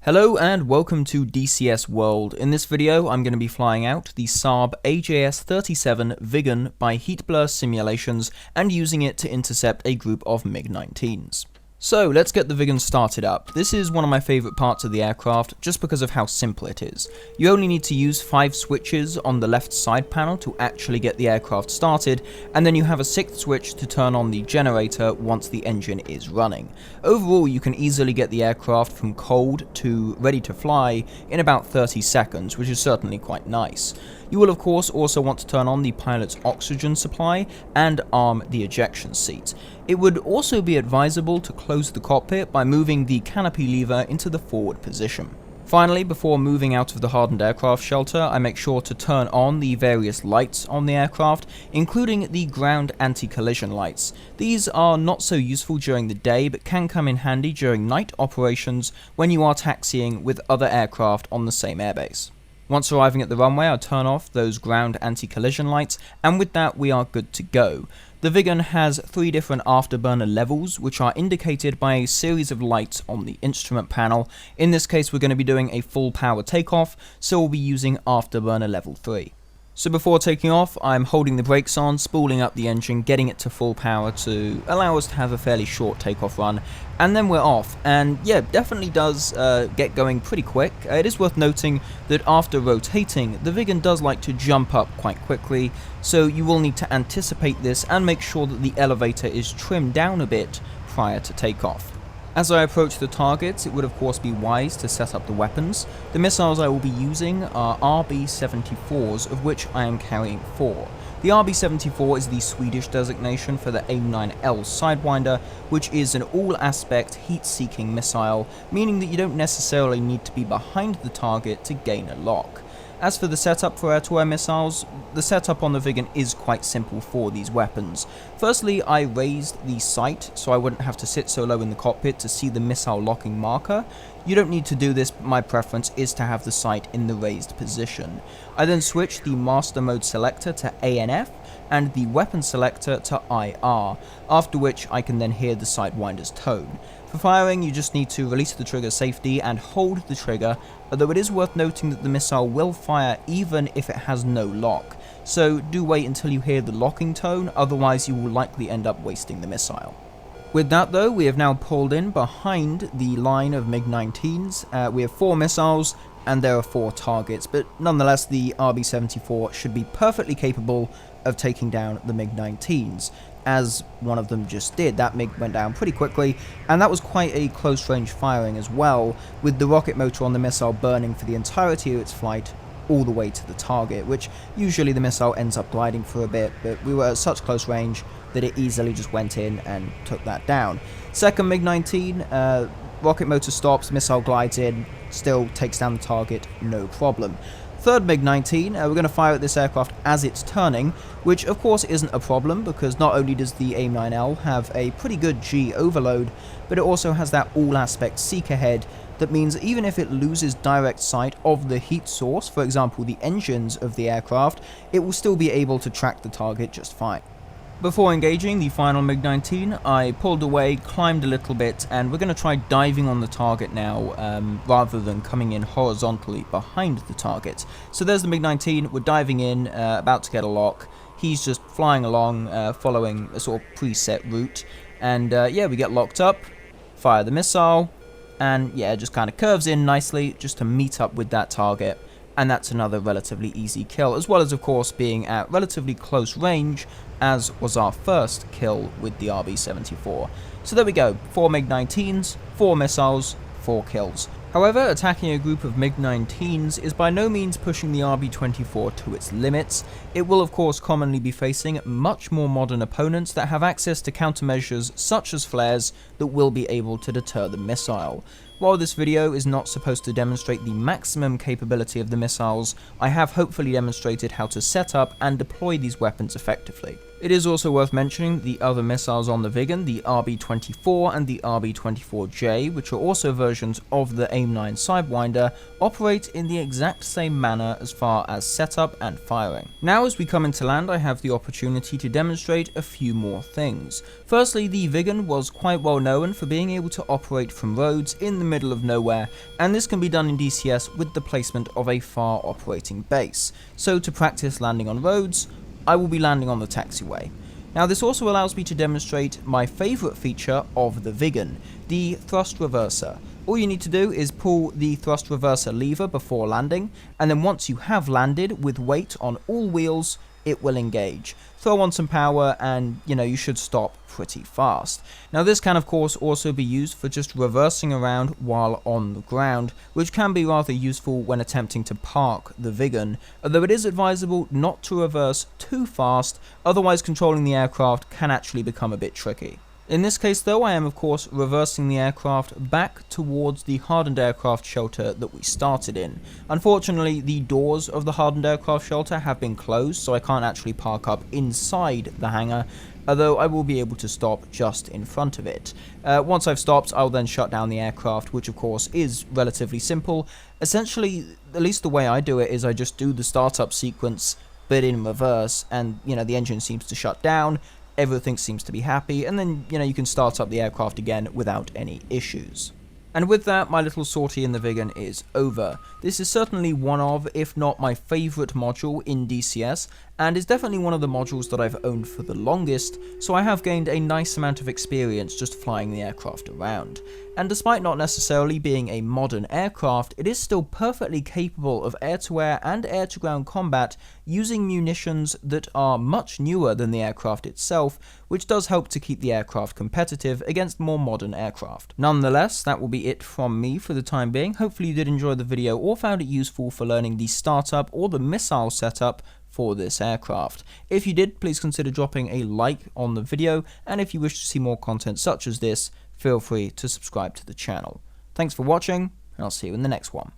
Hello and welcome to DCS World. In this video I'm going to be flying out the Saab AJS-37 Viggen by heat blur simulations and using it to intercept a group of MiG-19s. So let's get the Viggen started up. This is one of my favourite parts of the aircraft just because of how simple it is. You only need to use 5 switches on the left side panel to actually get the aircraft started, and then you have a 6th switch to turn on the generator once the engine is running. Overall, you can easily get the aircraft from cold to ready to fly in about 30 seconds, which is certainly quite nice. You will of course also want to turn on the pilot's oxygen supply and arm the ejection seat. It would also be advisable to close the cockpit by moving the canopy lever into the forward position. Finally, before moving out of the hardened aircraft shelter, I make sure to turn on the various lights on the aircraft, including the ground anti-collision lights. These are not so useful during the day, but can come in handy during night operations when you are taxiing with other aircraft on the same airbase. Once arriving at the runway, I turn off those ground anti-collision lights, and with that we are good to go. The Viggen has 3 different afterburner levels, which are indicated by a series of lights on the instrument panel. In this case we're going to be doing a full power takeoff, so we'll be using afterburner level 3. So before taking off, I'm holding the brakes on, spooling up the engine, getting it to full power to allow us to have a fairly short takeoff run, and then we're off. And yeah, definitely does get going pretty quick. It is worth noting that after rotating, the Viggen does like to jump up quite quickly, so you will need to anticipate this and make sure that the elevator is trimmed down a bit prior to takeoff. As I approach the targets, it would of course be wise to set up the weapons. The missiles I will be using are RB-74s, of which I am carrying 4. The RB-74 is the Swedish designation for the AIM-9L Sidewinder, which is an all-aspect heat-seeking missile, meaning that you don't necessarily need to be behind the target to gain a lock. As for the setup for air-to-air missiles, the setup on the Viggen is quite simple for these weapons. Firstly, I raised the sight so I wouldn't have to sit so low in the cockpit to see the missile locking marker. You don't need to do this, but my preference is to have the sight in the raised position. I then switched the master mode selector to ANF and the weapon selector to IR, after which I can then hear the Sidewinder's tone. For firing, you just need to release the trigger safely and hold the trigger, although it is worth noting that the missile will fire even if it has no lock, so do wait until you hear the locking tone, otherwise you will likely end up wasting the missile. With that though, we have now pulled in behind the line of MiG-19s. We have 4 missiles and there are 4 targets, but nonetheless the RB-74 should be perfectly capable of taking down the MiG-19s, as one of them just did. That MiG went down pretty quickly, and that was quite a close range firing as well, with the rocket motor on the missile burning for the entirety of its flight all the way to the target, which usually the missile ends up gliding for a bit, but we were at such close range that it easily just went in and took that down. Second MiG-19, rocket motor stops, missile glides in, still takes down the target, no problem. Third MiG-19, we're going to fire at this aircraft as it's turning, which of course isn't a problem because not only does the AIM-9L have a pretty good G overload, but it also has that all-aspect seeker head that means even if it loses direct sight of the heat source, for example the engines of the aircraft, it will still be able to track the target just fine. Before engaging the final MiG-19, I pulled away, climbed a little bit, and we're going to try diving on the target now, rather than coming in horizontally behind the target. So there's the MiG-19, we're diving in, about to get a lock. He's just flying along, following a sort of preset route, and yeah, we get locked up, fire the missile, and yeah, just kind of curves in nicely just to meet up with that target. And that's another relatively easy kill, as well as of course being at relatively close range, as was our first kill with the RB-74. So there we go, 4 MiG-19s, 4 missiles, 4 kills. However, attacking a group of MiG-19s is by no means pushing the RB-24 to its limits. It will of course commonly be facing much more modern opponents that have access to countermeasures such as flares that will be able to deter the missile. While this video is not supposed to demonstrate the maximum capability of the missiles, I have hopefully demonstrated how to set up and deploy these weapons effectively. It is also worth mentioning the other missiles on the Viggen, the RB-24 and the RB-24J, which are also versions of the AIM-9 Sidewinder, operate in the exact same manner as far as setup and firing. Now as we come into land, I have the opportunity to demonstrate a few more things. Firstly, the Viggen was quite well known for being able to operate from roads in the middle of nowhere, and this can be done in DCS with the placement of a far operating base. So to practice landing on roads, I will be landing on the taxiway. Now this also allows me to demonstrate my favourite feature of the Viggen, the thrust reverser. All you need to do is pull the thrust reverser lever before landing, and then once you have landed with weight on all wheels, it will engage. Throw on some power and, you should stop pretty fast. Now this can of course also be used for just reversing around while on the ground, which can be rather useful when attempting to park the Viggen, although it is advisable not to reverse too fast, otherwise controlling the aircraft can actually become a bit tricky. In this case though, I am of course reversing the aircraft back towards the hardened aircraft shelter that we started in. Unfortunately, the doors of the hardened aircraft shelter have been closed, so I can't actually park up inside the hangar, although I will be able to stop just in front of it. Once I've stopped, I'll then shut down the aircraft, which of course is relatively simple. Essentially, at least the way I do it is I just do the startup sequence, but in reverse, and the engine seems to shut down. Everything seems to be happy, and then, you can start up the aircraft again without any issues. And with that, my little sortie in the Viggen is over. This is certainly one of, if not my favourite module in DCS, and is definitely one of the modules that I've owned for the longest, so I have gained a nice amount of experience just flying the aircraft around. And despite not necessarily being a modern aircraft, it is still perfectly capable of air-to-air and air-to-ground combat using munitions that are much newer than the aircraft itself, which does help to keep the aircraft competitive against more modern aircraft. Nonetheless, that will be it from me for the time being. Hopefully you did enjoy the video or found it useful for learning the startup or the missile setup for this aircraft. If you did, please consider dropping a like on the video, and if you wish to see more content such as this, feel free to subscribe to the channel. Thanks for watching, and I'll see you in the next one.